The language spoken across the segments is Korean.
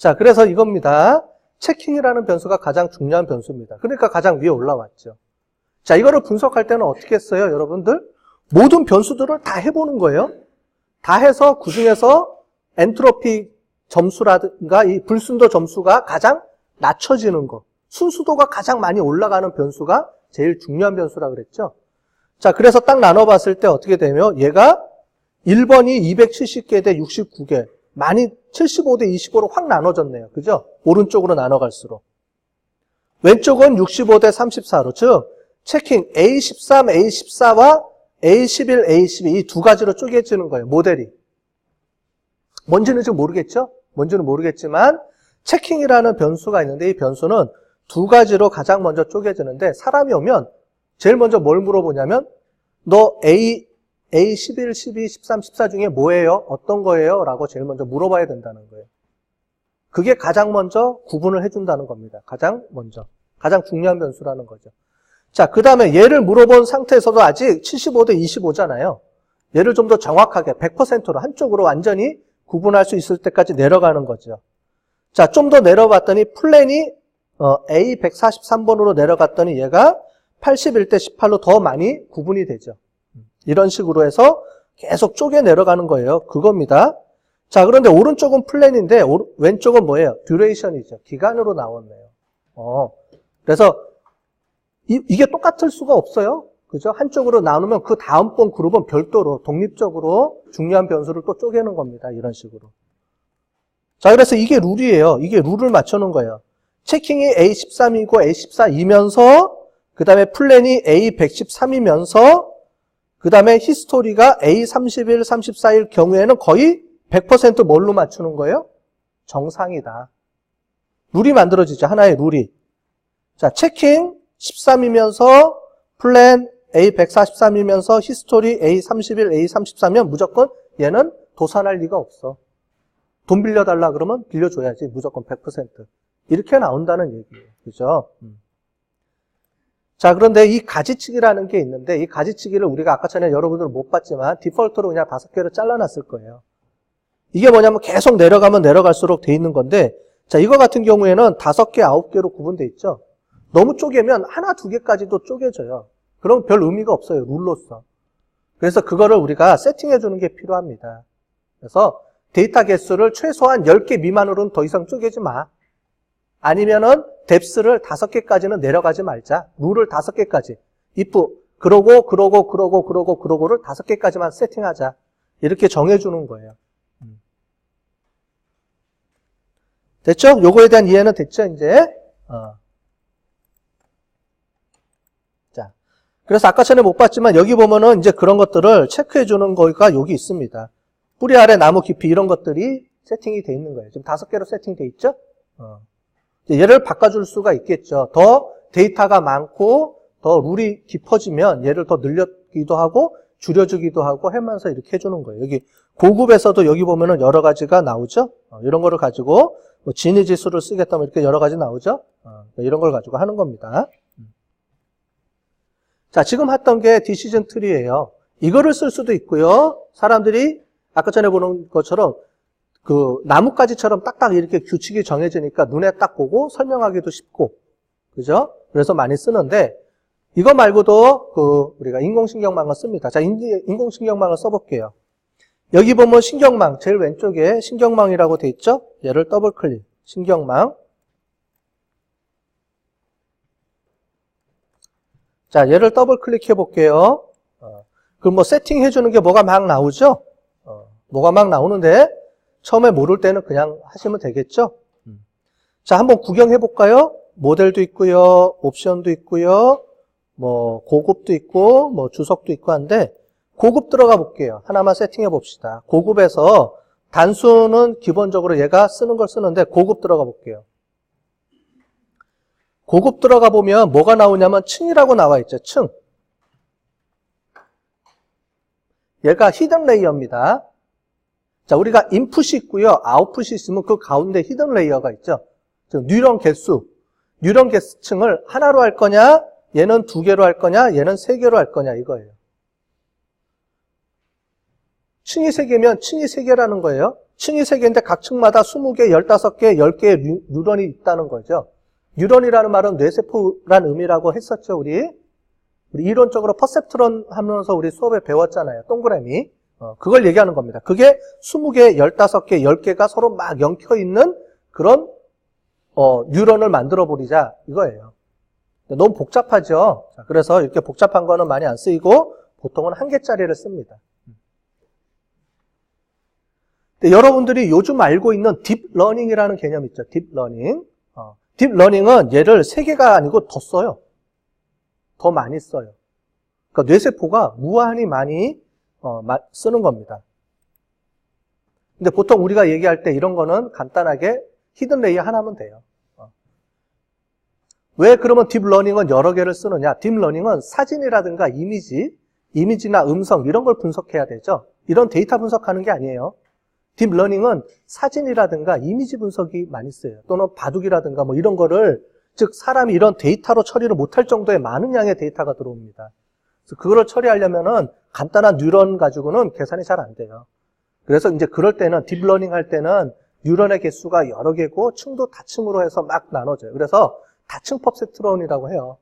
자, 그래서 이겁니다. 체킹이라는 변수가 가장 중요한 변수입니다. 그러니까 가장 위에 올라왔죠. 자, 이거를 분석할 때는 어떻게 했어요, 여러분들? 모든 변수들을 다 해보는 거예요. 다 해서 그중에서 엔트로피 점수라든가 이 불순도 점수가 가장 낮춰지는 거, 순수도가 가장 많이 올라가는 변수가 제일 중요한 변수라 그랬죠. 자, 그래서 딱 나눠봤을 때 어떻게 되면 얘가 1번이 270개 대 69개, 많이 75대 25로 확 나눠졌네요. 그죠? 오른쪽으로 나눠갈수록. 왼쪽은 65대 34로, 즉 체킹 A13, A14와 A11, A12 이 두 가지로 쪼개지는 거예요. 모델이. 뭔지는 지금 모르겠죠? 뭔지는 모르겠지만 체킹이라는 변수가 있는데 이 변수는 두 가지로 가장 먼저 쪼개지는데 사람이 오면 제일 먼저 뭘 물어보냐면 너 A11, 12, 13, 14 중에 뭐예요? 어떤 거예요? 라고 제일 먼저 물어봐야 된다는 거예요. 그게 가장 먼저 구분을 해준다는 겁니다. 가장 먼저. 가장 중요한 변수라는 거죠. 자, 그 다음에 얘를 물어본 상태에서도 아직 75대 25잖아요. 얘를 좀 더 정확하게 100%로 한쪽으로 완전히 구분할 수 있을 때까지 내려가는 거죠. 자, 좀 더 내려봤더니 플랜이 A143번으로 내려갔더니 얘가 81대 18로 더 많이 구분이 되죠. 이런 식으로 해서 계속 쪼개 내려가는 거예요. 그겁니다. 자, 그런데 오른쪽은 플랜인데 왼쪽은 뭐예요? 듀레이션이죠. 기간으로 나왔네요. 그래서 이게 똑같을 수가 없어요. 그죠? 한쪽으로 나누면 그 다음번 그룹은 별도로 독립적으로 중요한 변수를 또 쪼개는 겁니다. 이런 식으로. 자, 그래서 이게 룰이에요. 이게 룰을 맞춰놓은 거예요. 체킹이 A13이고 A14이면서 그 다음에 플랜이 A113이면서 그 다음에 히스토리가 A31, 34일 경우에는 거의 100% 뭘로 맞추는 거예요? 정상이다. 룰이 만들어지죠. 하나의 룰이. 자, 체킹 13이면서 플랜 A143이면서 히스토리 A31, A34면 무조건 얘는 도산할 리가 없어. 돈 빌려달라 그러면 빌려줘야지. 무조건 100%. 이렇게 나온다는 얘기예요. 그죠? 자, 그런데 이 가지치기라는 게 있는데 이 가지치기를 우리가 아까 전에 여러분들 못 봤지만 디폴트로 그냥 5개로 잘라놨을 거예요. 이게 뭐냐면 계속 내려가면 내려갈수록 돼 있는 건데 자, 이거 같은 경우에는 5개, 9개로 구분돼 있죠. 너무 쪼개면 하나, 2개까지도 쪼개져요. 그럼 별 의미가 없어요. 룰로서. 그래서 그거를 우리가 세팅해 주는 게 필요합니다. 그래서 데이터 개수를 최소한 10개 미만으로는 더 이상 쪼개지 마. 아니면은 뎁스를 5개까지는 내려가지 말자. 룰을 5개까지. if 그러고를 5개까지만 세팅하자. 이렇게 정해주는 거예요. 됐죠? 요거에 대한 이해는 됐죠, 이제? 자. 그래서 아까 전에 못 봤지만 여기 보면은 이제 그런 것들을 체크해주는 거가 여기 있습니다. 뿌리 아래 나무 깊이 이런 것들이 세팅이 돼 있는 거예요. 지금 5개로 세팅돼 있죠? 얘를 바꿔줄 수가 있겠죠. 더 데이터가 많고 더 룰이 깊어지면 얘를 더 늘려주기도 하고 줄여주기도 하고 하면서 이렇게 해주는 거예요. 여기 고급에서도 여기 보면은 여러 가지가 나오죠. 이런 거를 가지고 뭐 진위 지수를 쓰겠다면 이렇게 여러 가지 나오죠. 이런 걸 가지고 하는 겁니다. 자, 지금 했던 게 디시전 트리예요. 이거를 쓸 수도 있고요. 사람들이 아까 전에 보는 것처럼 그 나뭇가지처럼 딱딱 이렇게 규칙이 정해지니까 눈에 딱 보고 설명하기도 쉽고, 그죠? 그래서 많이 쓰는데 이거 말고도 그 우리가 인공신경망을 씁니다. 자, 인공신경망을 써볼게요. 여기 보면 신경망 제일 왼쪽에 신경망이라고 돼 있죠? 얘를 더블 클릭. 신경망. 자, 얘를 더블 클릭해 볼게요. 그럼 뭐 세팅해 주는 게 뭐가 막 나오죠? 뭐가 막 나오는데 처음에 모를 때는 그냥 하시면 되겠죠? 자, 한번 구경해 볼까요? 모델도 있고요. 옵션도 있고요. 뭐 고급도 있고 뭐 주석도 있고 한데 고급 들어가 볼게요. 하나만 세팅해 봅시다. 고급에서 단수는 기본적으로 얘가 쓰는 걸 쓰는데 고급 들어가 볼게요. 고급 들어가 보면 뭐가 나오냐면 층이라고 나와 있죠. 층. 얘가 히든 레이어입니다. 자, 우리가 인풋이 있고요. 아웃풋이 있으면 그 가운데 히든 레이어가 있죠. 즉 뉴런 개수. 뉴런 개수층을 하나로 할 거냐, 얘는 2개로 할 거냐, 얘는 3개로 할 거냐 이거예요. 층이 3개면 층이 3개라는 거예요. 층이 3개인데 각 층마다 20개, 15개, 10개의 뉴런이 있다는 거죠. 뉴런이라는 말은 뇌세포란 의미라고 했었죠, 우리 이론적으로 퍼셉트론 하면서 우리 수업에 배웠잖아요. 동그라미. 그걸 얘기하는 겁니다. 그게 20개, 15개, 10개가 서로 막 엉켜있는 그런 뉴런을 만들어버리자 이거예요. 너무 복잡하죠. 그래서 이렇게 복잡한 거는 많이 안 쓰이고 보통은 1개짜리를 씁니다. 근데 여러분들이 요즘 알고 있는 딥러닝이라는 개념 있죠. 딥러닝. 딥러닝은 얘를 3개가 아니고 더 써요. 더 많이 써요. 그러니까 뇌세포가 무한히 많이 쓰는 겁니다. 근데 보통 우리가 얘기할 때 이런 거는 간단하게 히든 레이어 하나면 돼요. 왜 그러면 딥러닝은 여러 개를 쓰느냐? 딥러닝은 사진이라든가 이미지나 음성 이런 걸 분석해야 되죠. 이런 데이터 분석하는 게 아니에요. 딥러닝은 사진이라든가 이미지 분석이 많이 쓰여요. 또는 바둑이라든가 뭐 이런 거를 즉 사람이 이런 데이터로 처리를 못할 정도의 많은 양의 데이터가 들어옵니다. 그래서 그거를 처리하려면은 간단한 뉴런 가지고는 계산이 잘 안 돼요. 그래서 이제 그럴 때는 딥러닝 할 때는 뉴런의 개수가 여러 개고 층도 다층으로 해서 막 나눠져요. 그래서 다층 퍼셉트론이라고 해요.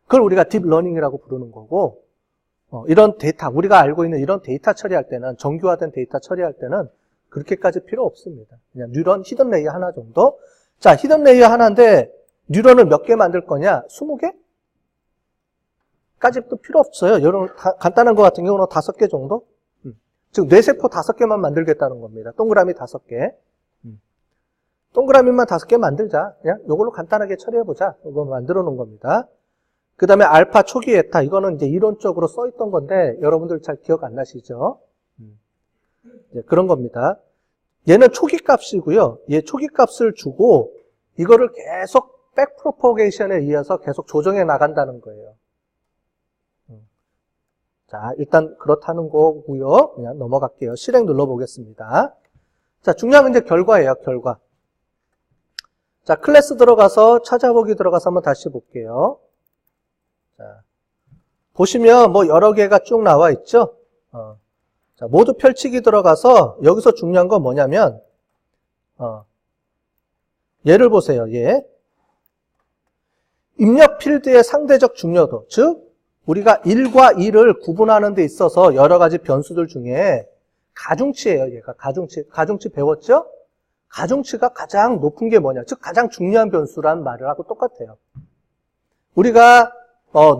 그걸 우리가 딥러닝이라고 부르는 거고 이런 데이터, 우리가 알고 있는 이런 데이터 처리할 때는 정교화된 데이터 처리할 때는 그렇게까지 필요 없습니다. 그냥 뉴런 히든 레이어 하나 정도. 자, 히든 레이어 하나인데 뉴런을 몇 개 만들 거냐? 20개? 까지도 필요 없어요. 여러분 간단한 거 같은 경우는 5개 정도? 즉 뇌세포 5개만 만들겠다는 겁니다. 동그라미 5개. 동그라미만 5개 만들자. 그냥 이걸로 간단하게 처리해보자. 이거 만들어 놓은 겁니다. 그 다음에 알파, 초기, 에타. 이거는 이제 이론적으로 써있던 건데 여러분들 잘 기억 안 나시죠? 그런 겁니다. 얘는 초기 값이고요. 얘 초기 값을 주고 이거를 계속 백프로포게이션에 의해서 계속 조정해 나간다는 거예요. 자, 일단 그렇다는 거고요. 그냥 넘어갈게요. 실행 눌러보겠습니다. 자, 중요한 건 이제 결과예요. 결과. 자, 클래스 들어가서 찾아보기 들어가서 한번 다시 볼게요. 자, 보시면 뭐 여러 개가 쭉 나와 있죠. 자, 모두 펼치기 들어가서 여기서 중요한 건 뭐냐면 얘를 보세요. 얘 입력 필드의 상대적 중요도, 즉 우리가 1과 2를 구분하는 데 있어서 여러 가지 변수들 중에 가중치예요. 얘가 가중치 배웠죠? 가중치가 가장 높은 게 뭐냐? 즉 가장 중요한 변수란 말을 하고 똑같아요. 우리가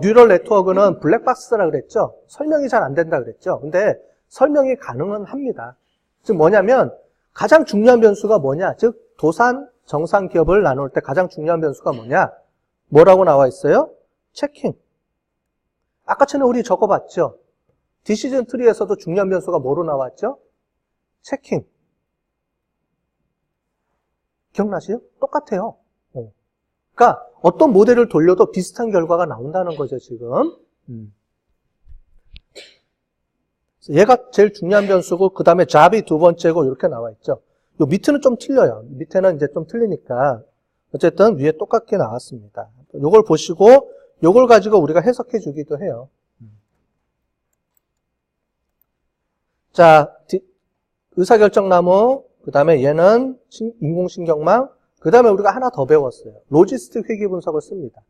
뉴럴 네트워크는 블랙박스라 그랬죠? 설명이 잘 안 된다 그랬죠? 근데 설명이 가능은 합니다. 즉 뭐냐면 가장 중요한 변수가 뭐냐? 즉 도산, 정산 기업을 나눌 때 가장 중요한 변수가 뭐냐? 뭐라고 나와 있어요? 체킹. 아까 전에 우리 적어봤죠? 디시전 트리에서도 중요한 변수가 뭐로 나왔죠? 체킹. 기억나시죠? 똑같아요. 그러니까 어떤 모델을 돌려도 비슷한 결과가 나온다는 거죠, 지금. 얘가 제일 중요한 변수고 그 다음에 잡이 두 번째고 이렇게 나와 있죠. 요 밑에는 좀 틀려요. 밑에는 이제 좀 틀리니까 어쨌든 위에 똑같게 나왔습니다. 요걸 보시고 요걸 가지고 우리가 해석해 주기도 해요. 자, 의사결정나무, 그 다음에 얘는 인공신경망, 그 다음에 우리가 하나 더 배웠어요. 로지스틱 회귀 분석을 씁니다.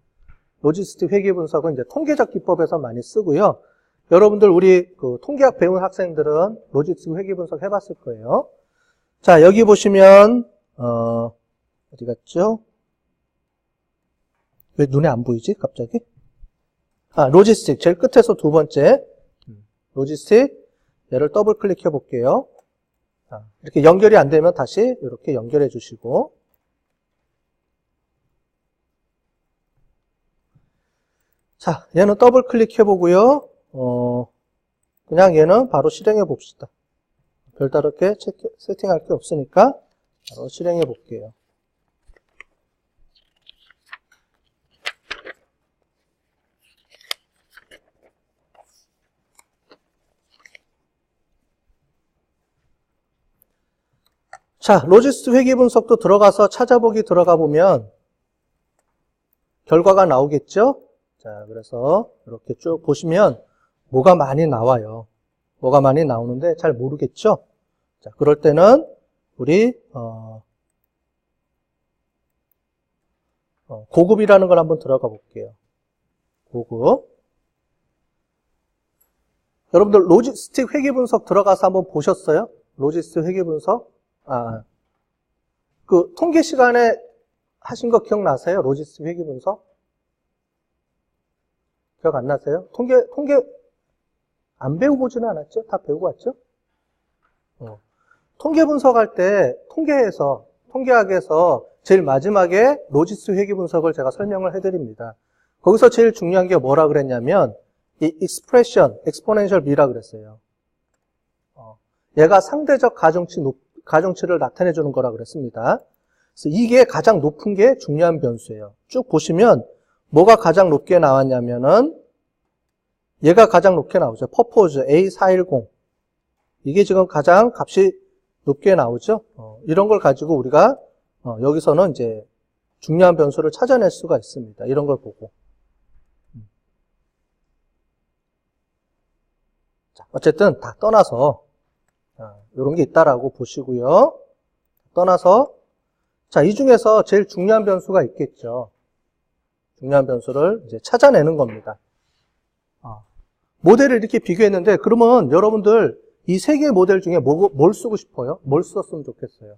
로지스틱 회귀 분석은 이제 통계적 기법에서 많이 쓰고요. 여러분들 우리 그 통계학 배운 학생들은 로지스틱 회귀 분석 해봤을 거예요. 자, 여기 보시면 어디 갔죠? 왜 눈에 안 보이지 갑자기? 로지스틱 제일 끝에서 두 번째 로지스틱 얘를 더블 클릭해 볼게요. 자, 이렇게 연결이 안 되면 다시 이렇게 연결해 주시고 자, 얘는 더블 클릭해 보고요. 그냥 얘는 바로 실행해 봅시다. 별다르게 세팅할 게 없으니까 바로 실행해 볼게요. 자, 로지스틱 회귀 분석도 들어가서 찾아보기 들어가 보면 결과가 나오겠죠? 자, 그래서 이렇게 쭉 보시면 뭐가 많이 나와요. 뭐가 많이 나오는데 잘 모르겠죠? 자, 그럴 때는 우리 고급이라는 걸 한번 들어가 볼게요. 고급. 여러분들 로지스틱 회계 분석 들어가서 한번 보셨어요? 로지스틱 회계 분석? 그 통계 시간에 하신 거 기억나세요? 로지스틱 회계 분석? 기억 안 나세요? 통계 안 배우고 보지는 않았죠? 다 배우고 왔죠? 통계 분석할 때 통계학에서 제일 마지막에 로지스틱 회계 분석을 제가 설명을 해드립니다. 거기서 제일 중요한 게 뭐라 그랬냐면 이 expression, exponential b라 그랬어요. 얘가 상대적 가중치를 나타내 주는 거라 그랬습니다. 그래서 이게 가장 높은 게 중요한 변수예요. 쭉 보시면 뭐가 가장 높게 나왔냐면은 얘가 가장 높게 나오죠. 퍼포즈 A410. 이게 지금 가장 값이 높게 나오죠. 이런 걸 가지고 우리가 여기서는 이제 중요한 변수를 찾아낼 수가 있습니다. 이런 걸 보고. 자, 어쨌든 다 떠나서 이런 게 있다라고 보시고요. 떠나서 자, 이 중에서 제일 중요한 변수가 있겠죠. 중요한 변수를 이제 찾아내는 겁니다. 모델을 이렇게 비교했는데 그러면 여러분들 이 세 개의 모델 중에 뭘 쓰고 싶어요? 뭘 썼으면 좋겠어요?